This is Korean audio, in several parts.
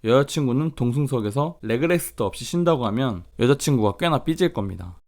여자친구는 동승석에서 레그레스트 없이 쉰다고 하면 여자친구가 꽤나 삐질 겁니다.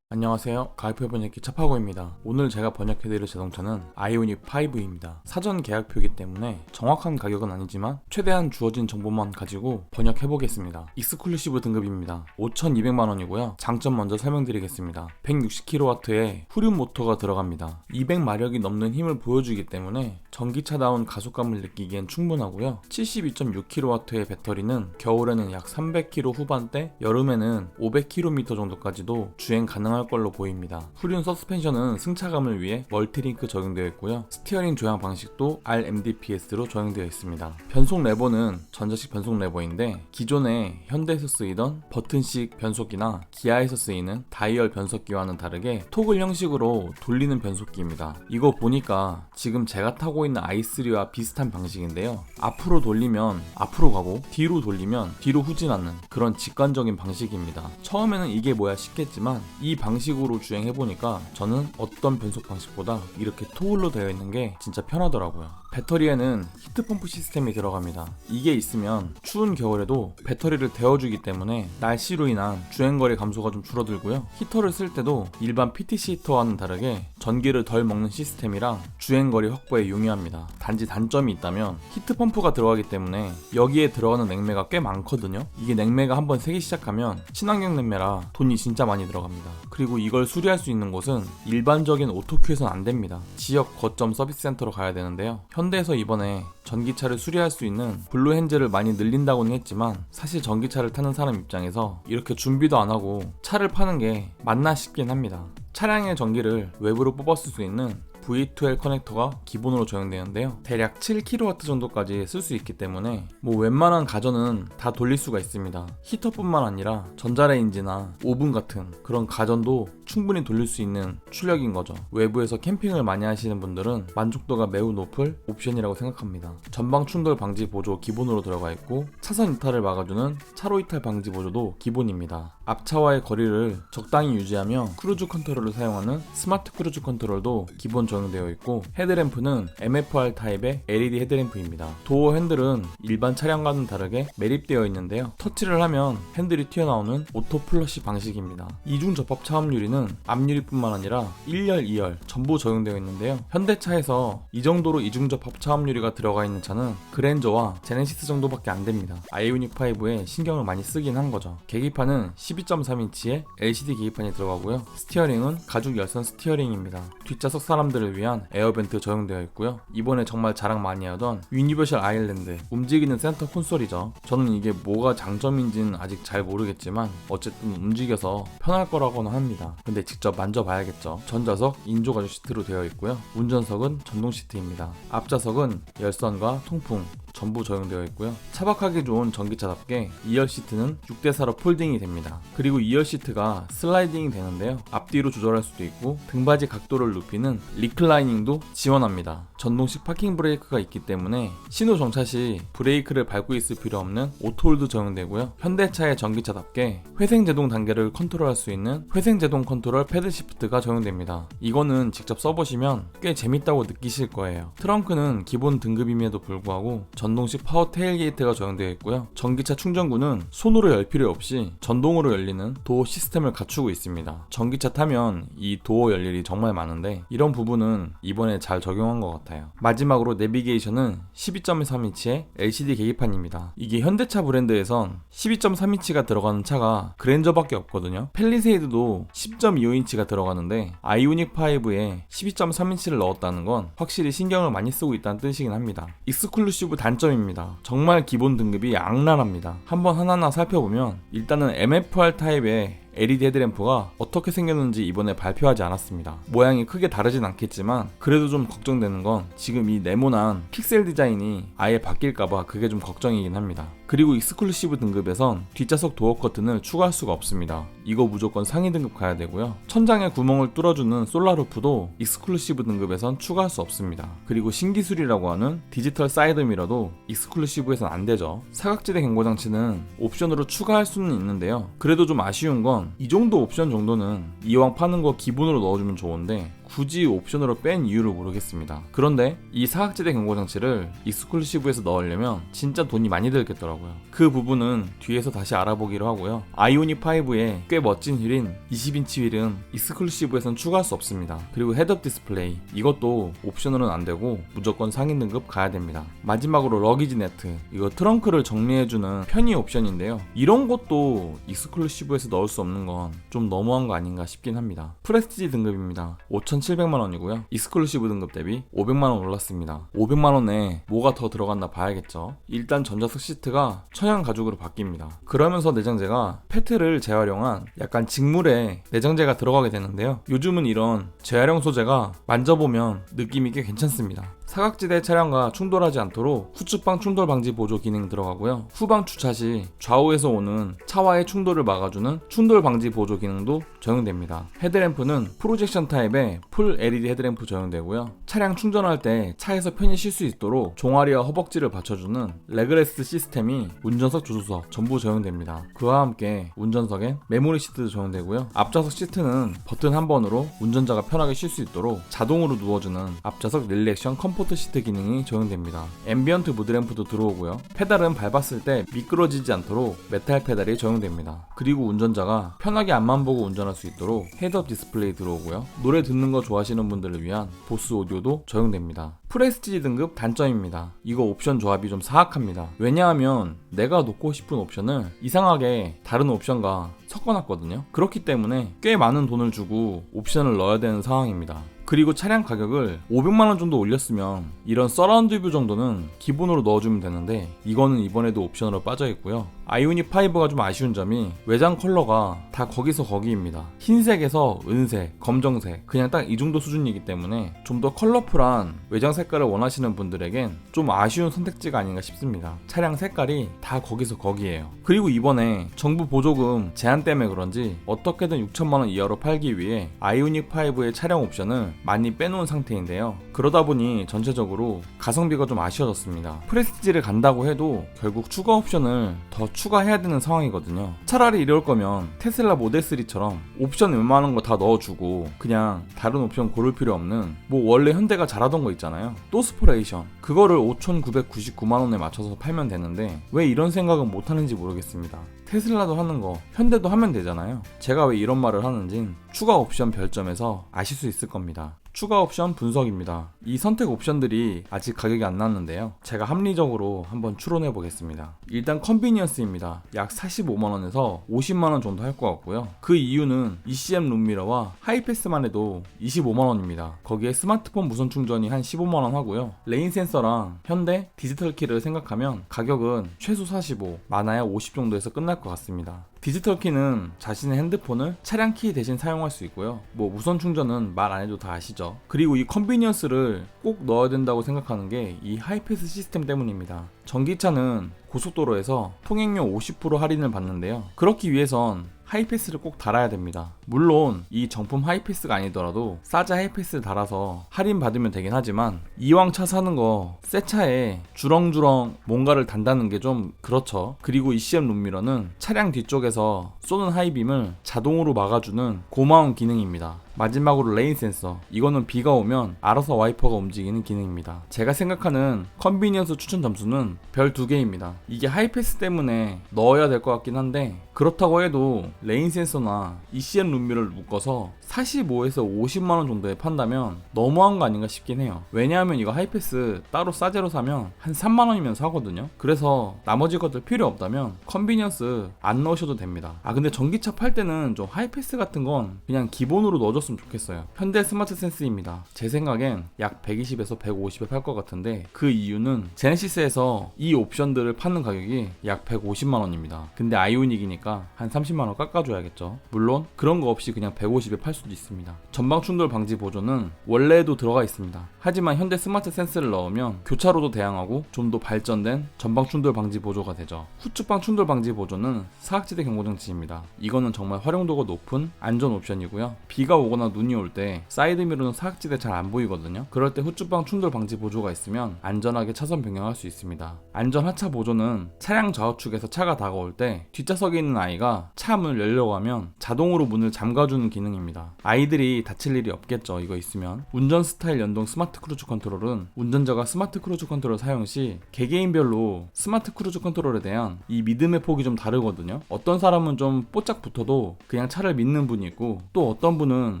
안녕하세요. 가이표 번역기 차파고입니다. 오늘 제가 번역해드릴 자동차는 아이오닉 5입니다. 사전 계약표이기 때문에 정확한 가격은 아니지만 최대한 주어진 정보만 가지고 번역해보겠습니다. 익스클루시브 등급입니다. 5,200만원이고요. 장점 먼저 설명드리겠습니다. 160kW의 후륜 모터가 들어갑니다. 200마력이 넘는 힘을 보여주기 때문에 전기차다운 가속감을 느끼기엔 충분하고요. 72.6kW의 배터리는 겨울에는 약 300km 후반대, 여름에는 500km 정도까지도 주행 가능할 걸로 보입니다. 후륜 서스펜션은 승차감을 위해 멀티링크 적용되어 있고요. 스티어링 조향 방식도 RMDPS로 적용되어 있습니다. 변속 레버는 전자식 변속 레버인데 기존에 현대에서 쓰이던 버튼식 변속기나 기아에서 쓰이는 다이얼 변속기와는 다르게 토글 형식으로 돌리는 변속기입니다. 이거 보니까 지금 제가 타고 있는 i3와 비슷한 방식인데요. 앞으로 돌리면 앞으로 가고 뒤로 돌리면 뒤로 후진하는 그런 직관적인 방식입니다. 처음에는 이게 뭐야 싶겠지만 이 방식으로 주행해보니까 저는 어떤 변속 방식보다 이렇게 토글로 되어 있는 게 진짜 편하더라고요. 배터리에는 히트펌프 시스템이 들어갑니다. 이게 있으면 추운 겨울에도 배터리를 데워주기 때문에 날씨로 인한 주행거리 감소가 좀 줄어들고요. 히터를 쓸 때도 일반 PTC 히터와는 다르게 전기를 덜 먹는 시스템이라 주행거리 확보에 용이합니다. 단지 단점이 있다면 히트펌프가 들어가기 때문에 여기에 들어가는 냉매가 꽤 많거든요. 이게 냉매가 한번 새기 시작하면 친환경 냉매라 돈이 진짜 많이 들어갑니다. 그리고 이걸 수리할 수 있는 곳은 일반적인 오토큐에선 안 됩니다. 지역 거점 서비스 센터로 가야 되는데요. 현대에서 이번에 전기차를 수리할 수 있는 블루 핸즈를 많이 늘린다고는 했지만 사실 전기차를 타는 사람 입장에서 이렇게 준비도 안 하고 차를 파는 게 맞나 싶긴 합니다. 차량의 전기를 외부로 뽑아 쓸 수 있는 V2L 커넥터가 기본으로 적용되는데요. 대략 7kW 정도까지 쓸 수 있기 때문에 웬만한 가전은 다 돌릴 수가 있습니다. 히터뿐만 아니라 전자레인지나 오븐 같은 그런 가전도 충분히 돌릴 수 있는 출력인 거죠. 외부에서 캠핑을 많이 하시는 분들은 만족도가 매우 높을 옵션이라고 생각합니다. 전방 충돌 방지 보조 기본으로 들어가 있고 차선 이탈을 막아주는 차로 이탈 방지 보조도 기본입니다. 앞차와의 거리를 적당히 유지하며 크루즈 컨트롤을 사용하는 스마트 크루즈 컨트롤도 기본 적용되어 있고 헤드램프는 MFR 타입의 LED 헤드램프입니다. 도어 핸들은 일반 차량과는 다르게 매립되어 있는데요. 터치를 하면 핸들이 튀어나오는 오토 플러시 방식입니다. 이중 접합 차음유리는 앞유리뿐만 아니라 1열, 2열 전부 적용되어 있는데요. 현대차에서 이 정도로 이중 접합 차음유리가 들어가 있는 차는 그랜저와 제네시스 정도밖에 안 됩니다. 아이오닉 5에 신경을 많이 쓰긴 한 거죠. 계기판은 12.3인치의 LCD 계기판이 들어가고요. 스티어링은 가죽 열선 스티어링입니다. 뒷좌석 사람들을 위한 에어벤트 적용되어 있고요. 이번에 정말 자랑 많이 하던 유니버셜 아일랜드 움직이는 센터 콘솔이죠. 저는 이게 뭐가 장점인지는 아직 잘 모르겠지만 어쨌든 움직여서 편할 거라고는 합니다. 근데 직접 만져봐야겠죠. 전좌석 인조 가죽 시트로 되어 있고요. 운전석은 전동 시트입니다. 앞좌석은 열선과 통풍 전부 적용되어 있고요. 차박하기 좋은 전기차답게 2열 시트는 6대4로 폴딩이 됩니다. 그리고 2열 시트가 슬라이딩이 되는데요. 앞뒤로 조절할 수도 있고 등받이 각도를 높이는 리클라이닝도 지원합니다. 전동식 파킹 브레이크가 있기 때문에 신호 정차 시 브레이크를 밟고 있을 필요 없는 오토홀드 적용되고요. 현대차의 전기차답게 회생제동 단계를 컨트롤할 수 있는 회생제동 컨트롤 패드 시프트가 적용됩니다. 이거는 직접 써보시면 꽤 재밌다고 느끼실 거예요. 트렁크는 기본 등급임에도 불구하고 전동식 파워 테일게이트가 적용되어 있고요. 전기차 충전구는 손으로 열 필요 없이 전동으로 열리는 도어 시스템을 갖추고 있습니다. 전기차 타면 이 도어 열 일이 정말 많은데 이런 부분은 이번에 잘 적용한 것 같아요. 마지막으로 내비게이션은 12.3인치의 LCD 계기판입니다. 이게 현대차 브랜드에선 12.3인치가 들어가는 차가 그랜저밖에 없거든요. 팰리세이드도 10.25인치가 들어가는데 아이오닉 5에 12.3인치를 넣었다는 건 확실히 신경을 많이 쓰고 있다는 뜻이긴 합니다. 익스클루시브 단점입니다. 정말 기본 등급이 악랄합니다. 한번 하나하나 살펴보면 일단은 MFR 타입의 LED 헤드램프가 어떻게 생겼는지 이번에 발표하지 않았습니다. 모양이 크게 다르진 않겠지만 그래도 좀 걱정되는 건 지금 이 네모난 픽셀 디자인이 아예 바뀔까봐 그게 좀 걱정이긴 합니다. 그리고 익스클루시브 등급에선 뒷좌석 도어 커튼을 추가할 수가 없습니다. 이거 무조건 상위 등급 가야 되고요. 천장에 구멍을 뚫어주는 솔라루프도 익스클루시브 등급에선 추가할 수 없습니다. 그리고 신기술이라고 하는 디지털 사이드미러도 익스클루시브에선 안 되죠. 사각지대 경고 장치는 옵션으로 추가할 수는 있는데요. 그래도 좀 아쉬운 건 이 정도 옵션 정도는 이왕 파는 거 기본으로 넣어주면 좋은데 굳이 옵션으로 뺀 이유를 모르겠습니다. 그런데 이 사각지대 경고장치를 익스클루시브에서 넣으려면 진짜 돈이 많이 들겠더라고요. 그 부분은 뒤에서 다시 알아보기로 하고요. 아이오닉 5의 꽤 멋진 휠인 20인치 휠은 익스클루시브에선 추가할 수 없습니다. 그리고 헤드업 디스플레이, 이것도 옵션으로는 안 되고 무조건 상위 등급 가야 됩니다. 마지막으로 러기지 네트, 이거 트렁크를 정리해주는 편의 옵션인데요. 이런 것도 익스클루시브에서 넣을 수 없는 건 좀 너무한 거 아닌가 싶긴 합니다. 프레스티지 등급입니다. 5,700만원이고요. 익스클루시브 등급 대비 500만원 올랐습니다. 500만원에 뭐가 더 들어갔나 봐야겠죠. 일단 전자석 시트가 천연 가죽으로 바뀝니다. 그러면서 내장재가 페트를 재활용한 약간 직물의 내장재가 들어가게 되는데요. 요즘은 이런 재활용 소재가 만져보면 느낌이 꽤 괜찮습니다. 사각지대 차량과 충돌하지 않도록 후측방 충돌 방지 보조 기능 들어가고요. 후방 주차 시 좌우에서 오는 차와의 충돌을 막아주는 충돌 방지 보조 기능도 적용됩니다. 헤드램프는 프로젝션 타입의 풀 LED 헤드램프 적용되고요. 차량 충전할 때 차에서 편히 쉴 수 있도록 종아리와 허벅지를 받쳐주는 레그레스 시스템이 운전석, 조수석 전부 적용됩니다. 그와 함께 운전석엔 메모리 시트도 적용되고요. 앞좌석 시트는 버튼 한 번으로 운전자가 편하게 쉴 수 있도록 자동으로 누워주는 앞좌석 릴렉션 컴포트 시트 기능이 적용됩니다. 앰비언트 무드램프도 들어오고요. 페달은 밟았을 때 미끄러지지 않도록 메탈 페달이 적용됩니다. 그리고 운전자가 편하게 앞만 보고 운전할 수 있도록 헤드업 디스플레이 들어오고요. 노래 듣는 거 좋아하시는 분들을 위한 보스 오디오도 적용됩니다. 프레스티지 등급 단점입니다. 이거 옵션 조합이 좀 사악합니다. 왜냐하면 내가 놓고 싶은 옵션을 이상하게 다른 옵션과 섞어놨거든요. 그렇기 때문에 꽤 많은 돈을 주고 옵션을 넣어야 되는 상황입니다. 그리고 차량 가격을 500만원 정도 올렸으면 이런 서라운드 뷰 정도는 기본으로 넣어주면 되는데 이거는 이번에도 옵션으로 빠져있고요. 아이오닉 5가 좀 아쉬운 점이 외장 컬러가 다 거기서 거기입니다. 흰색에서 은색, 검정색, 그냥 딱 이 정도 수준이기 때문에 좀 더 컬러풀한 외장 색깔을 원하시는 분들에겐 좀 아쉬운 선택지가 아닌가 싶습니다. 차량 색깔이 다 거기서 거기에요. 그리고 이번에 정부 보조금 제한 때문에 그런지 어떻게든 6천만원 이하로 팔기 위해 아이오닉 5의 차량 옵션을 많이 빼놓은 상태인데요. 그러다 보니 전체적으로 가성비가 좀 아쉬워졌습니다. 프레스티지를 간다고 해도 결국 추가 옵션을 더 추가해야 되는 상황이거든요. 차라리 이럴 거면 테슬라 모델 3처럼 옵션 웬만한 거 다 넣어주고 그냥 다른 옵션 고를 필요 없는 뭐 원래 현대가 잘하던 거 있잖아요. 또스포레이션, 그거를 5,999만원에 맞춰서 팔면 되는데 왜 이런 생각은 못하는지 모르겠습니다. 테슬라도 하는 거 현대도 하면 되잖아요. 제가 왜 이런 말을 하는진 추가 옵션 별점에서 아실 수 있을 겁니다. 추가 옵션 분석입니다. 이 선택 옵션들이 아직 가격이 안 나왔는데요. 제가 합리적으로 한번 추론해 보겠습니다. 일단 컨비니언스입니다. 약 45만원에서 50만원 정도 할 것 같고요. 그 이유는 ECM 룸미러와 하이패스만 해도 25만원입니다. 거기에 스마트폰 무선 충전이 한 15만원 하고요. 레인 센서랑 현대 디지털 키를 생각하면 가격은 최소 45, 많아야 50 정도에서 끝날 것 같습니다. 디지털 키는 자신의 핸드폰을 차량 키 대신 사용할 수 있고요. 뭐 무선 충전은 말 안 해도 다 아시죠. 그리고 이 컨비니언스를 꼭 넣어야 된다고 생각하는 게 이 하이패스 시스템 때문입니다. 전기차는 고속도로에서 통행료 50% 할인을 받는데요. 그렇기 위해선 하이패스를 꼭 달아야 됩니다. 물론 이 정품 하이패스가 아니더라도 싸자 하이패스를 달아서 할인 받으면 되긴 하지만 이왕 차 사는 거 새 차에 주렁주렁 뭔가를 단다는 게 좀 그렇죠. 그리고 ECM 룸미러는 차량 뒤쪽에서 쏘는 하이빔을 자동으로 막아주는 고마운 기능입니다. 마지막으로 레인 센서, 이거는 비가 오면 알아서 와이퍼가 움직이는 기능입니다. 제가 생각하는 컨비니언스 추천 점수는 별 2개입니다. 이게 하이패스 때문에 넣어야 될 것 같긴 한데 그렇다고 해도 레인 센서나 ECM 룸미러를 묶어서 45에서 50만원 정도에 판다면 너무한 거 아닌가 싶긴 해요. 왜냐하면 이거 하이패스 따로 싸제로 사면 한 3만원이면 사거든요. 그래서 나머지 것들 필요 없다면 컨비니언스 안 넣으셔도 됩니다. 근데 전기차 팔 때는 좀 하이패스 같은 건 그냥 기본으로 넣어줬으면 좋겠어요. 현대 스마트 센스입니다. 제 생각엔 약 120에서 150에 팔 것 같은데 그 이유는 제네시스에서 이 옵션들을 파는 가격이 약 150만원입니다. 근데 아이오닉이니까 한 30만원 깎아줘야겠죠. 물론 그런 거 없이 그냥 150에 팔 수도 있습니다. 전방 충돌 방지 보조는 원래도 들어가 있습니다. 하지만 현대 스마트 센스를 넣으면 교차로도 대항하고 좀 더 발전된 전방 충돌 방지 보조가 되죠. 후측방 충돌 방지 보조는 사각지대 경고장치입니다. 이거는 정말 활용도가 높은 안전 옵션이고요. 비가 오거나 눈이 올 때 사이드미러는 사각지대 잘 안 보이거든요. 그럴 때 후측방 충돌 방지 보조가 있으면 안전하게 차선 변경할 수 있습니다. 안전 하차 보조는 차량 좌우측에서 차가 다가올 때 뒷좌석에 있는 아이가 차 문을 열려고 하면 자동으로 문을 문을 잠가주는 기능입니다. 아이들이 다칠 일이 없겠죠, 이거 있으면. 운전 스타일 연동 스마트 크루즈 컨트롤은 운전자가 스마트 크루즈 컨트롤 사용 시 개개인별로 스마트 크루즈 컨트롤에 대한 이 믿음의 폭이 좀 다르거든요. 어떤 사람은 좀 뽀짝 붙어도 그냥 차를 믿는 분이 있고, 또 어떤 분은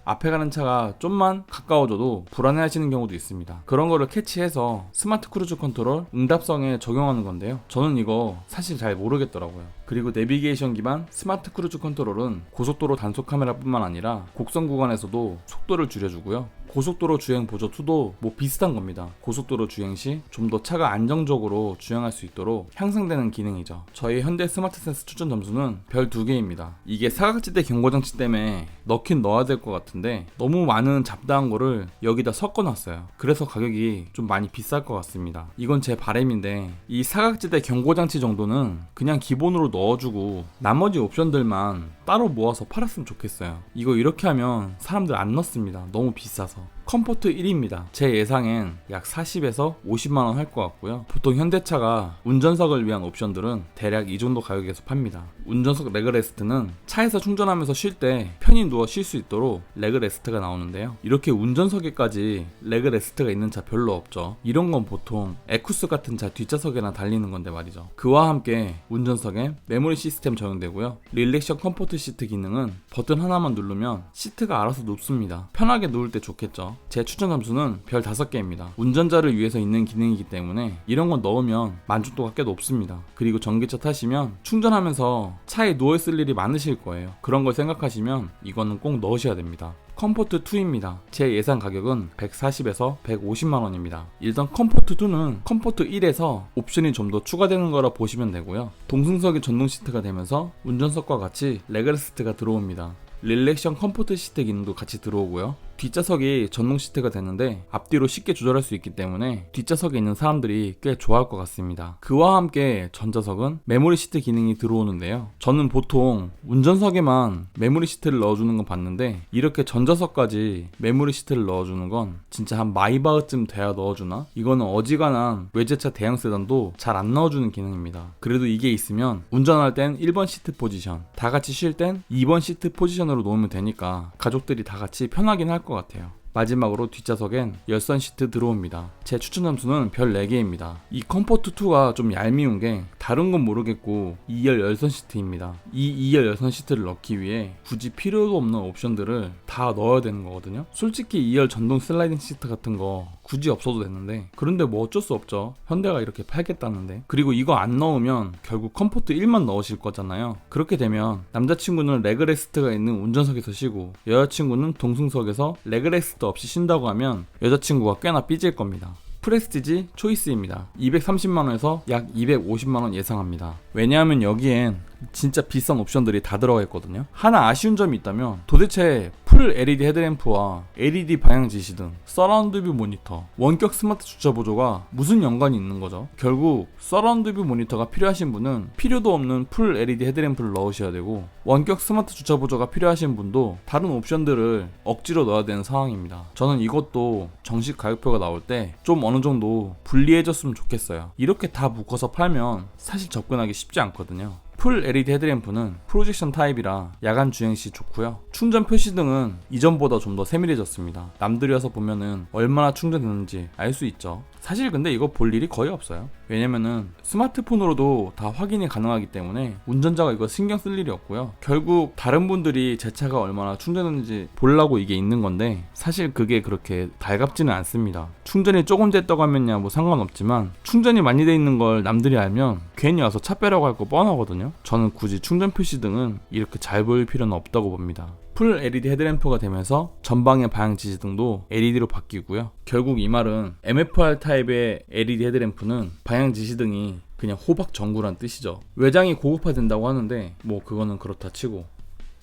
앞에 가는 차가 좀만 가까워져도 불안해하시는 경우도 있습니다. 그런 거를 캐치해서 스마트 크루즈 컨트롤 응답성에 적용하는 건데요. 저는 이거 사실 잘 모르겠더라고요. 그리고 내비게이션 기반 스마트 크루즈 컨트롤은 고속도로 단속 카메라뿐만 아니라 곡선 구간에서도 속도를 줄여주고요. 고속도로 주행 보조 2도 뭐 비슷한 겁니다. 고속도로 주행 시 좀 더 차가 안정적으로 주행할 수 있도록 향상되는 기능이죠. 저희 현대 스마트 센스 추천 점수는 별 2개입니다. 이게 사각지대 경고장치 때문에 넣긴 넣어야 될 것 같은데 너무 많은 잡다한 거를 여기다 섞어놨어요. 그래서 가격이 좀 많이 비쌀 것 같습니다. 이건 제 바람인데 이 사각지대 경고장치 정도는 그냥 기본으로 넣어주고 나머지 옵션들만 따로 모아서 팔았으면 좋겠어요. 이거 이렇게 하면 사람들 안 넣습니다. 너무 비싸서. 컴포트 1입니다. 제 예상엔 약 40에서 50만원 할 것 같고요. 보통 현대차가 운전석을 위한 옵션들은 대략 이 정도 가격에서 팝니다. 운전석 레그레스트는 차에서 충전하면서 쉴 때 편히 누워 쉴 수 있도록 레그레스트가 나오는데요. 이렇게 운전석에까지 레그레스트가 있는 차 별로 없죠. 이런 건 보통 에쿠스 같은 차 뒷좌석에나 달리는 건데 말이죠. 그와 함께 운전석에 메모리 시스템 적용되고요. 릴렉션 컴포트 시트 기능은 버튼 하나만 누르면 시트가 알아서 눕습니다. 편하게 누울 때 좋겠죠. 제 추천 점수는 별 5개입니다. 운전자를 위해서 있는 기능이기 때문에 이런 건 넣으면 만족도가 꽤 높습니다. 그리고 전기차 타시면 충전하면서 차에 누워있을 일이 많으실 거예요. 그런 걸 생각하시면 이거는 꼭 넣으셔야 됩니다. 컴포트 2입니다. 제 예상 가격은 140에서 150만원입니다. 일단 컴포트 2는 컴포트 1에서 옵션이 좀 더 추가되는 거라 보시면 되고요. 동승석이 전동 시트가 되면서 운전석과 같이 레그레스트가 들어옵니다. 릴렉션 컴포트 시트 기능도 같이 들어오고요. 뒷좌석이 전동 시트가 되는데 앞뒤로 쉽게 조절할 수 있기 때문에 뒷좌석에 있는 사람들이 꽤 좋아할 것 같습니다. 그와 함께 전좌석은 메모리 시트 기능이 들어오는데요. 저는 보통 운전석에만 메모리 시트를 넣어주는 건 봤는데 이렇게 전좌석까지 메모리 시트를 넣어주는 건 진짜 한 마이바흐쯤 돼야 넣어주나? 이거는 어지간한 외제차 대형 세단도 잘 안 넣어주는 기능입니다. 그래도 이게 있으면 운전할 땐 1번 시트 포지션, 다 같이 쉴 땐 2번 시트 포지션으로 놓으면 되니까 가족들이 다 같이 편하긴 할 것 같아요. 마지막으로 뒷좌석엔 열선 시트 들어옵니다. 제 추천 점수는 별 4개입니다. 이 컴포트2가 좀 얄미운 게 다른 건 모르겠고 2열 열선 시트입니다. 이 2열 열선 시트를 넣기 위해 굳이 필요도 없는 옵션들을 다 넣어야 되는 거거든요. 솔직히 2열 전동 슬라이딩 시트 같은 거 굳이 없어도 되는데, 그런데 뭐 어쩔 수 없죠. 현대가 이렇게 팔겠다는데. 그리고 이거 안 넣으면 결국 컴포트 1만 넣으실 거잖아요. 그렇게 되면 남자친구는 레그레스트가 있는 운전석에서 쉬고 여자친구는 동승석에서 레그레스트 없이 쉰다고 하면 여자친구가 꽤나 삐질 겁니다. 프레스티지 초이스입니다. 230만원에서 약 250만원 예상합니다. 왜냐하면 여기엔 진짜 비싼 옵션들이 다 들어가 있거든요. 하나 아쉬운 점이 있다면 도대체 풀 LED 헤드램프와 LED 방향 지시등, 서라운드 뷰 모니터, 원격 스마트 주차 보조가 무슨 연관이 있는 거죠? 결국 서라운드 뷰 모니터가 필요하신 분은 필요도 없는 풀 LED 헤드램프를 넣으셔야 되고, 원격 스마트 주차 보조가 필요하신 분도 다른 옵션들을 억지로 넣어야 되는 상황입니다. 저는 이것도 정식 가격표가 나올 때 좀 어느 정도 분리해줬으면 좋겠어요. 이렇게 다 묶어서 팔면 사실 접근하기 쉽지 않거든요. 풀 LED 헤드램프는 프로젝션 타입이라 야간 주행 시 좋고요. 충전 표시등은 이전보다 좀 더 세밀해졌습니다. 남들이 와서 보면은 얼마나 충전되는지 알 수 있죠. 사실 근데 이거 볼 일이 거의 없어요. 왜냐면은 스마트폰으로도 다 확인이 가능하기 때문에 운전자가 이거 신경 쓸 일이 없고요. 결국 다른 분들이 제 차가 얼마나 충전했는지 보려고 이게 있는 건데 사실 그게 그렇게 달갑지는 않습니다. 충전이 조금 됐다고 하면야 뭐 상관없지만 충전이 많이 돼 있는 걸 남들이 알면 괜히 와서 차 빼라고 할 거 뻔하거든요. 저는 굳이 충전 표시등은 이렇게 잘 보일 필요는 없다고 봅니다. 풀 LED 헤드램프가 되면서 전방의 방향 지시등도 LED로 바뀌고요. 결국 이 말은 MFR 타입의 LED 헤드램프는 방향 지시등이 그냥 호박 전구란 뜻이죠. 외장이 고급화된다고 하는데 뭐 그거는 그렇다 치고,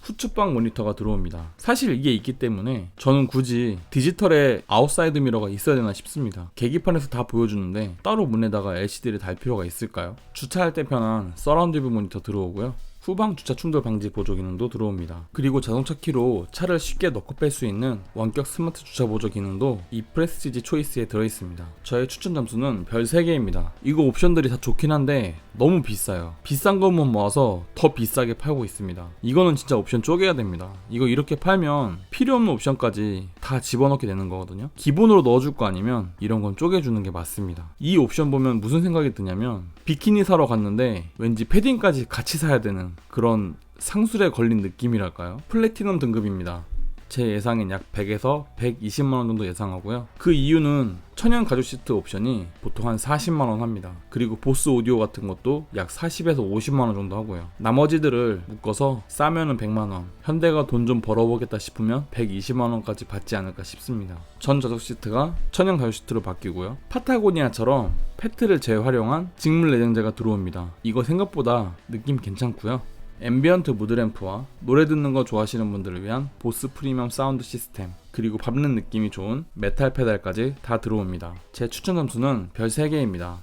후측방 모니터가 들어옵니다. 사실 이게 있기 때문에 저는 굳이 디지털의 아웃사이드 미러가 있어야 되나 싶습니다. 계기판에서 다 보여주는데 따로 문에다가 LCD를 달 필요가 있을까요? 주차할 때 편한 서라운드 뷰 모니터 들어오고요. 후방 주차 충돌 방지 보조 기능도 들어옵니다. 그리고 자동차 키로 차를 쉽게 넣고 뺄 수 있는 원격 스마트 주차 보조 기능도 이 프레스티지 초이스에 들어있습니다. 저의 추천 점수는 별 3개입니다. 이거 옵션들이 다 좋긴 한데 너무 비싸요. 비싼 것만 모아서 더 비싸게 팔고 있습니다. 이거는 진짜 옵션 쪼개야 됩니다. 이거 이렇게 팔면 필요 없는 옵션까지 다 집어넣게 되는 거거든요. 기본으로 넣어줄 거 아니면 이런 건 쪼개주는 게 맞습니다. 이 옵션 보면 무슨 생각이 드냐면 비키니 사러 갔는데 왠지 패딩까지 같이 사야 되는 그런 상술에 걸린 느낌이랄까요? 플래티넘 등급입니다. 제 예상엔 약 100에서 120만원 정도 예상하고요. 그 이유는 천연 가죽 시트 옵션이 보통 한 40만원 합니다. 그리고 보스 오디오 같은 것도 약 40에서 50만원 정도 하고요. 나머지들을 묶어서 싸면은 100만원, 현대가 돈 좀 벌어보겠다 싶으면 120만원까지 받지 않을까 싶습니다. 전 좌석 시트가 천연 가죽 시트로 바뀌고요. 파타고니아처럼 페트를 재활용한 직물 내장재가 들어옵니다. 이거 생각보다 느낌 괜찮고요. 앰비언트 무드램프와 노래 듣는 거 좋아하시는 분들을 위한 보스 프리미엄 사운드 시스템, 그리고 밟는 느낌이 좋은 메탈 페달까지 다 들어옵니다. 제 추천 점수는 별 3개입니다.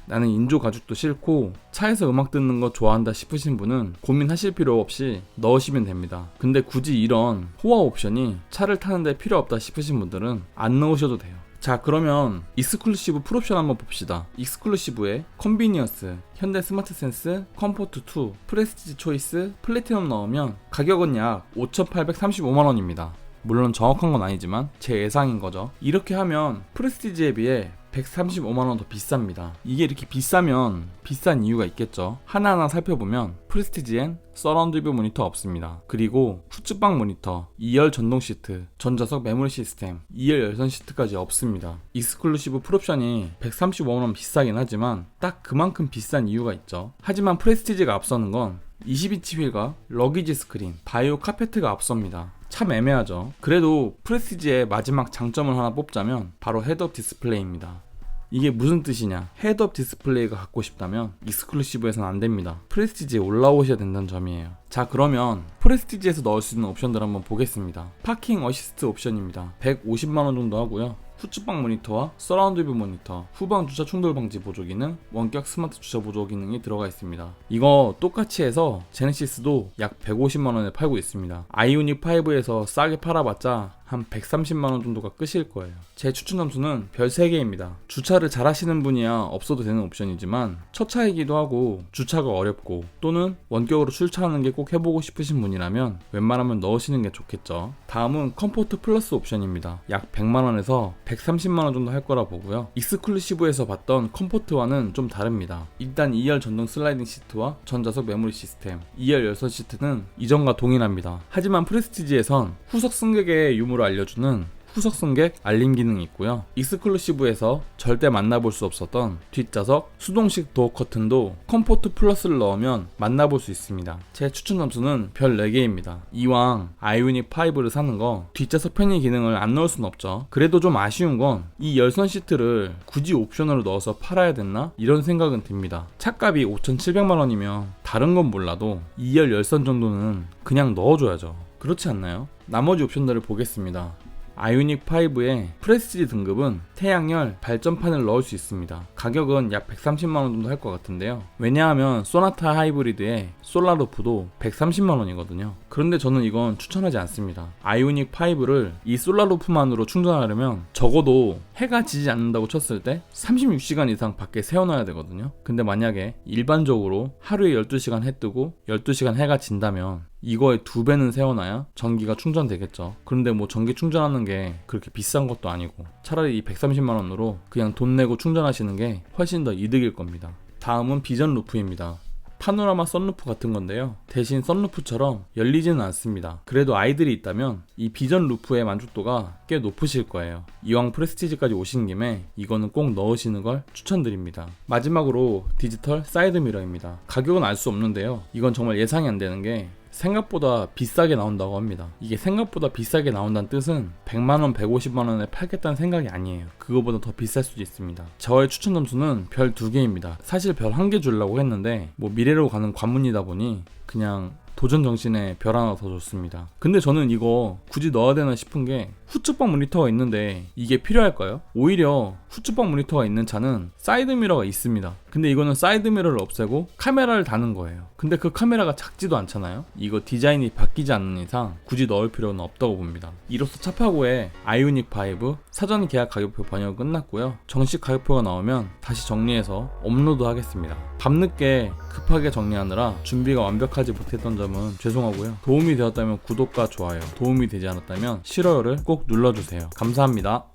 나는 인조 가죽도 싫고 차에서 음악 듣는 거 좋아한다 싶으신 분은 고민하실 필요 없이 넣으시면 됩니다. 근데 굳이 이런 호화 옵션이 차를 타는데 필요 없다 싶으신 분들은 안 넣으셔도 돼요. 자, 그러면 익스클루시브 풀옵션 한번 봅시다. 익스클루시브에 컨비니언스, 현대 스마트 센스, 컴포트2, 프레스티지 초이스, 플래티넘 넣으면 가격은 약 5,835만원입니다. 물론 정확한 건 아니지만 제 예상인 거죠. 이렇게 하면 프레스티지에 비해 135만원 더 비쌉니다. 이게 이렇게 비싸면 비싼 이유가 있겠죠. 하나하나 살펴보면 프레스티지엔 서라운드 뷰 모니터 없습니다. 그리고 후측방 모니터, 2열 전동 시트, 전자석 메모리 시스템, 2열 열선 시트까지 없습니다. 익스클루시브 풀옵션이 135만원 비싸긴 하지만 딱 그만큼 비싼 이유가 있죠. 하지만 프레스티지가 앞서는 건 20인치 휠과 러기지 스크린, 바이오 카페트가 앞섭니다. 참 애매하죠. 그래도 프레스티지의 마지막 장점을 하나 뽑자면 바로 헤드업 디스플레이입니다. 이게 무슨 뜻이냐? 헤드업 디스플레이가 갖고 싶다면 익스클루시브에선 안됩니다. 프레스티지에 올라오셔야 된다는 점이에요. 자, 그러면 프레스티지에서 넣을 수 있는 옵션들 한번 보겠습니다. 파킹 어시스트 옵션입니다. 150만원 정도 하고요. 후측방 모니터와 서라운드 뷰 모니터, 후방 주차 충돌 방지 보조 기능, 원격 스마트 주차 보조 기능이 들어가 있습니다. 이거 똑같이 해서 제네시스도 약 150만원에 팔고 있습니다. 아이오닉 5에서 싸게 팔아봤자 한 130만원 정도가 끝일 거예요. 제 추천 점수는 별 3개입니다. 주차를 잘 하시는 분이야 없어도 되는 옵션이지만 첫 차이기도 하고 주차가 어렵고 또는 원격으로 출차하는 게 꼭 해보고 싶으신 분이라면 웬만하면 넣으시는 게 좋겠죠. 다음은 컴포트 플러스 옵션입니다. 약 100만원에서 130만원 정도 할 거라 보고요. 익스클루시브에서 봤던 컴포트와는 좀 다릅니다. 일단 2열 전동 슬라이딩 시트와 전자석 메모리 시스템, 2열 열선 시트는 이전과 동일합니다. 하지만 프레스티지에선 후석 승객의 유무를 알려주는 후석 승객 알림 기능이 있고요. 익스클루시브에서 절대 만나볼 수 없었던 뒷좌석 수동식 도어 커튼도 컴포트 플러스를 넣으면 만나볼 수 있습니다. 제 추천 점수는 별 4개입니다. 이왕 아이오닉 5를 사는 거 뒷좌석 편의 기능을 안 넣을 순 없죠. 그래도 좀 아쉬운 건 이 열선 시트를 굳이 옵션으로 넣어서 팔아야 됐나? 이런 생각은 듭니다. 차값이 5,700만원이면 다른 건 몰라도 2열 열선 정도는 그냥 넣어줘야죠. 그렇지 않나요? 나머지 옵션들을 보겠습니다. 아이오닉 5의 프레스티지 등급은 태양열 발전판을 넣을 수 있습니다. 가격은 약 130만원 정도 할 것 같은데요. 왜냐하면 소나타 하이브리드의 솔라루프도 130만원이거든요. 그런데 저는 이건 추천하지 않습니다. 아이오닉 5를 이 솔라루프만으로 충전하려면 적어도 해가 지지 않는다고 쳤을 때 36시간 이상 밖에 세워놔야 되거든요. 근데 만약에 일반적으로 하루에 12시간 해 뜨고 12시간 해가 진다면 이거의 2배는 세워놔야 전기가 충전되겠죠. 그런데 뭐 전기 충전하는 게 그렇게 비싼 것도 아니고 차라리 이 130만원으로 그냥 돈 내고 충전하시는 게 훨씬 더 이득일 겁니다. 다음은 비전 루프입니다. 파노라마 썬루프 같은 건데요. 대신 썬루프처럼 열리지는 않습니다. 그래도 아이들이 있다면 이 비전 루프의 만족도가 꽤 높으실 거예요. 이왕 프레스티지까지 오신 김에 이거는 꼭 넣으시는 걸 추천드립니다. 마지막으로 디지털 사이드 미러입니다. 가격은 알 수 없는데요. 이건 정말 예상이 안 되는 게 생각보다 비싸게 나온다고 합니다. 이게 생각보다 비싸게 나온다는 뜻은 100만원, 150만원에 팔겠다는 생각이 아니에요. 그거보다 더 비쌀 수도 있습니다. 저의 추천 점수는 별 2개입니다. 사실 별 1개 주려고 했는데 뭐 미래로 가는 관문이다 보니 그냥 도전 정신에 별 하나 더 줬습니다. 근데 저는 이거 굳이 넣어야 되나 싶은 게 후측방 모니터가 있는데 이게 필요할까요? 오히려 후측방 모니터가 있는 차는 사이드미러가 있습니다. 근데 이거는 사이드미러를 없애고 카메라를 다는 거예요. 근데 그 카메라가 작지도 않잖아요. 이거 디자인이 바뀌지 않는 이상 굳이 넣을 필요는 없다고 봅니다. 이로써 차파고의 아이오닉 5 사전 계약 가격표 번역은 끝났고요. 정식 가격표가 나오면 다시 정리해서 업로드 하겠습니다. 밤늦게 급하게 정리하느라 준비가 완벽하지 못했던 점은 죄송하고요. 도움이 되었다면 구독과 좋아요, 도움이 되지 않았다면 싫어요를 꼭 눌러주세요. 감사합니다.